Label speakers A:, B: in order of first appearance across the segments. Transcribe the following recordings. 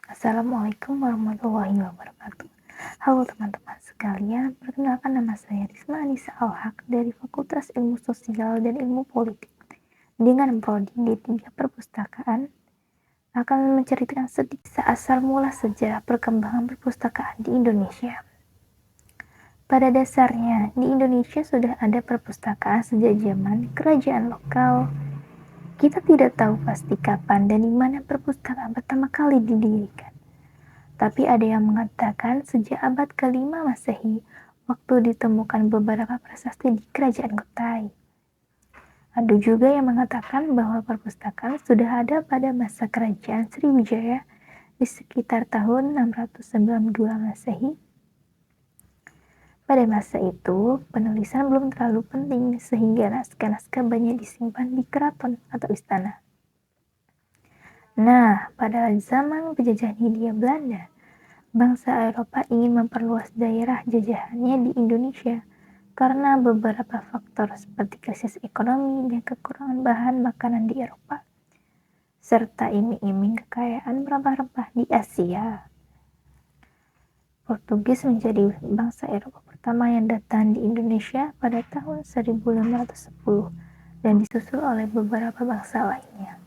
A: Assalamualaikum warahmatullahi wabarakatuh. Halo teman-teman sekalian, perkenalkan nama saya Risma Anissa Al-Haq dari Fakultas Ilmu Sosial dan Ilmu Politik. Dengan prodi D3 Perpustakaan, akan menceritakan sedikit asal mula sejarah perkembangan perpustakaan di Indonesia. Pada dasarnya, di Indonesia sudah ada perpustakaan sejak zaman kerajaan lokal. Kita tidak tahu pasti kapan dan di mana perpustakaan pertama kali didirikan. Tapi ada yang mengatakan sejak abad ke-5 Masehi, waktu ditemukan beberapa prasasti di Kerajaan Kutai. Ada juga yang mengatakan bahwa perpustakaan sudah ada pada masa Kerajaan Sriwijaya di sekitar tahun 692 Masehi. Pada masa itu, penulisan belum terlalu penting sehingga naskah-naskah banyak disimpan di keraton atau istana. Nah, pada zaman penjajahan Hindia Belanda, bangsa Eropa ingin memperluas daerah jajahannya di Indonesia karena beberapa faktor seperti krisis ekonomi dan kekurangan bahan makanan di Eropa, serta iming-iming kekayaan rempah-rempah di Asia. Portugis menjadi bangsa Eropa pertama yang datang di Indonesia pada tahun 1510 dan disusul oleh beberapa bangsa lainnya.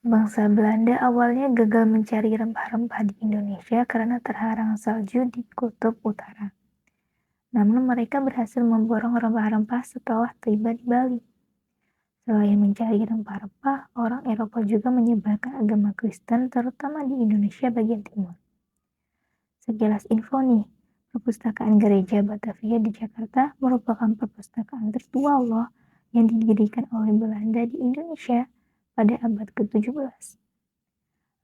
A: Bangsa Belanda awalnya gagal mencari rempah-rempah di Indonesia karena terhalang salju di kutub utara. Namun mereka berhasil memborong rempah-rempah setelah tiba di Bali. Selain mencari rempah-rempah, orang Eropa juga menyebarkan agama Kristen terutama di Indonesia bagian timur. Sekilas info nih, perpustakaan Gereja Batavia di Jakarta merupakan perpustakaan tertua loh yang didirikan oleh Belanda di Indonesia pada abad ke-17.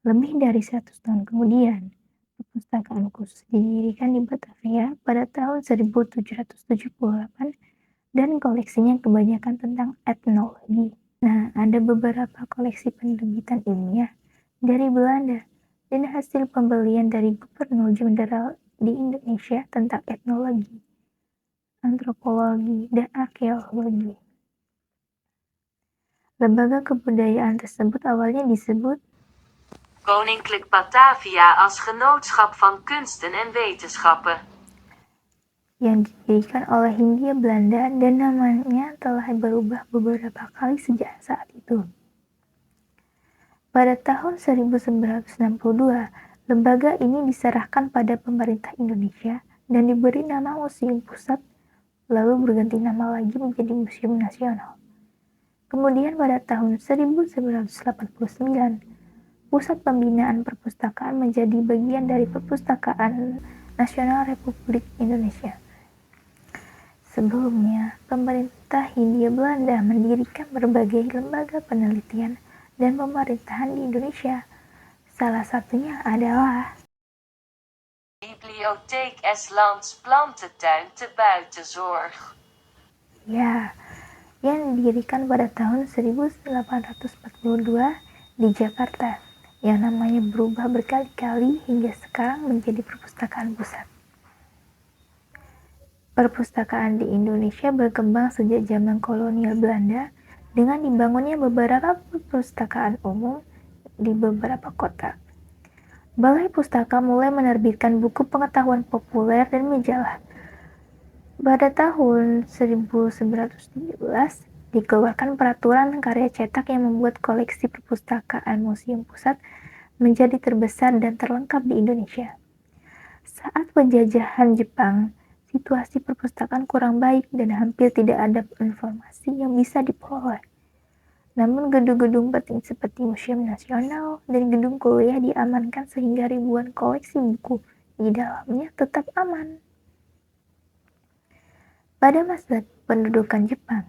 A: Lebih dari 100 tahun kemudian, perpustakaan khusus didirikan di Batavia pada tahun 1778 dan koleksinya kebanyakan tentang etnologi. Nah, ada beberapa koleksi penerbitan ilmiah dari Belanda dan hasil pembelian dari Gubernur Jenderal di Indonesia tentang etnologi, antropologi, dan arkeologi. Lembaga kebudayaan tersebut awalnya disebut
B: Koninklijk Batavia als Genootschap van Kunsten en Wetenschappen,
A: yang didirikan oleh Hindia Belanda dan namanya telah berubah beberapa kali sejak saat itu. Pada tahun 1962, lembaga ini diserahkan pada pemerintah Indonesia dan diberi nama Museum Pusat, lalu berganti nama lagi menjadi Museum Nasional. Kemudian pada tahun 1989, Pusat Pembinaan Perpustakaan menjadi bagian dari Perpustakaan Nasional Republik Indonesia. Sebelumnya, pemerintah Hindia Belanda mendirikan berbagai lembaga penelitian dan pemerintahan di Indonesia. Salah satunya adalah
B: Bibliotheek es Lands Plantentuin te Buitenzorg.
A: ya, yang didirikan pada tahun 1842 di Jakarta, yang namanya berubah berkali-kali hingga sekarang menjadi Perpustakaan Pusat. Perpustakaan di Indonesia berkembang sejak zaman kolonial Belanda dengan dibangunnya beberapa perpustakaan umum di beberapa kota. Balai Pustaka mulai menerbitkan buku pengetahuan populer dan majalah. Pada tahun 1917, dikeluarkan peraturan karya cetak yang membuat koleksi perpustakaan Museum Pusat menjadi terbesar dan terlengkap di Indonesia. Saat penjajahan Jepang, situasi perpustakaan kurang baik dan hampir tidak ada informasi yang bisa diperoleh. Namun gedung-gedung penting seperti Museum Nasional dan gedung kuliah diamankan sehingga ribuan koleksi buku di dalamnya tetap aman. Pada masa pendudukan Jepang,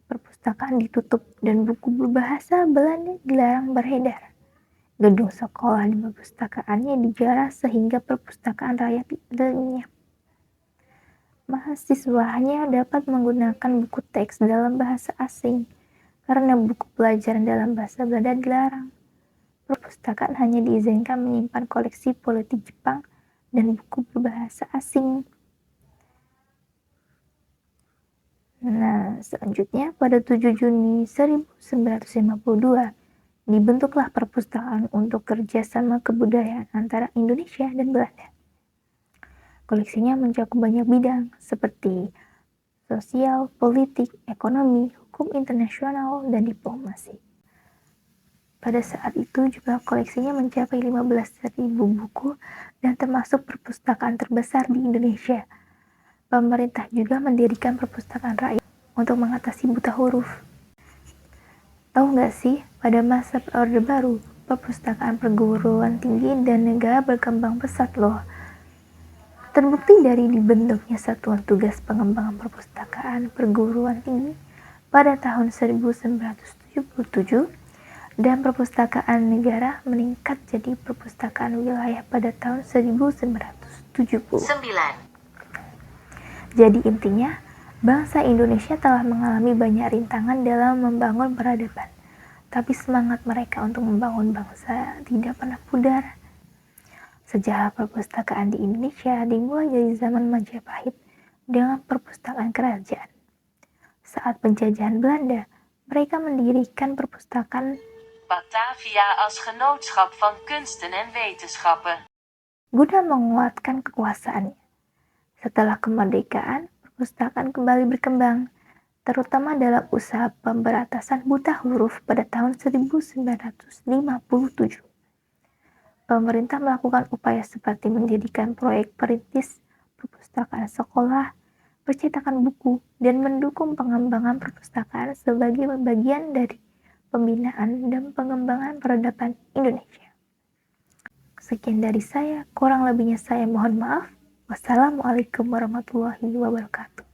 A: perpustakaan ditutup dan buku berbahasa Belanda dilarang beredar. Gedung sekolah di perpustakaannya dijarah sehingga perpustakaan rakyat lenyap. Mahasiswa hanya dapat menggunakan buku teks dalam bahasa asing karena buku pelajaran dalam bahasa Belanda dilarang. Perpustakaan hanya diizinkan menyimpan koleksi politik Jepang dan buku berbahasa asing. Nah, selanjutnya pada 7 Juni 1952, dibentuklah perpustakaan untuk kerjasama kebudayaan antara Indonesia dan Belanda. Koleksinya mencakup banyak bidang seperti sosial, politik, ekonomi, hukum internasional, dan diplomasi. Pada saat itu juga koleksinya mencapai 15.000 buku dan termasuk perpustakaan terbesar di Indonesia. Pemerintah juga mendirikan perpustakaan rakyat untuk mengatasi buta huruf. Tahu nggak sih, pada masa Orde Baru, perpustakaan perguruan tinggi dan negara berkembang pesat loh. Terbukti dari dibentuknya Satuan Tugas Pengembangan Perpustakaan Perguruan Tinggi pada tahun 1977 dan Perpustakaan Negara meningkat jadi Perpustakaan Wilayah pada tahun 1979. Jadi intinya, bangsa Indonesia telah mengalami banyak rintangan dalam membangun peradaban, tapi semangat mereka untuk membangun bangsa tidak pernah pudar. Sejarah perpustakaan di Indonesia dimulai dari zaman Majapahit dengan perpustakaan kerajaan. Saat penjajahan Belanda, mereka mendirikan perpustakaan
B: Batavia als Genootschap van Kunsten en Wetenschappen.
A: guna menguatkan kekuasaannya. Setelah kemerdekaan, perpustakaan kembali berkembang, terutama dalam usaha pemberantasan buta huruf pada tahun 1957. Pemerintah melakukan upaya seperti mendirikan proyek perintis perpustakaan sekolah, percetakan buku, dan mendukung pengembangan perpustakaan sebagai bagian dari pembinaan dan pengembangan peradaban Indonesia. Sekian dari saya, kurang lebihnya saya mohon maaf. Wassalamualaikum warahmatullahi wabarakatuh.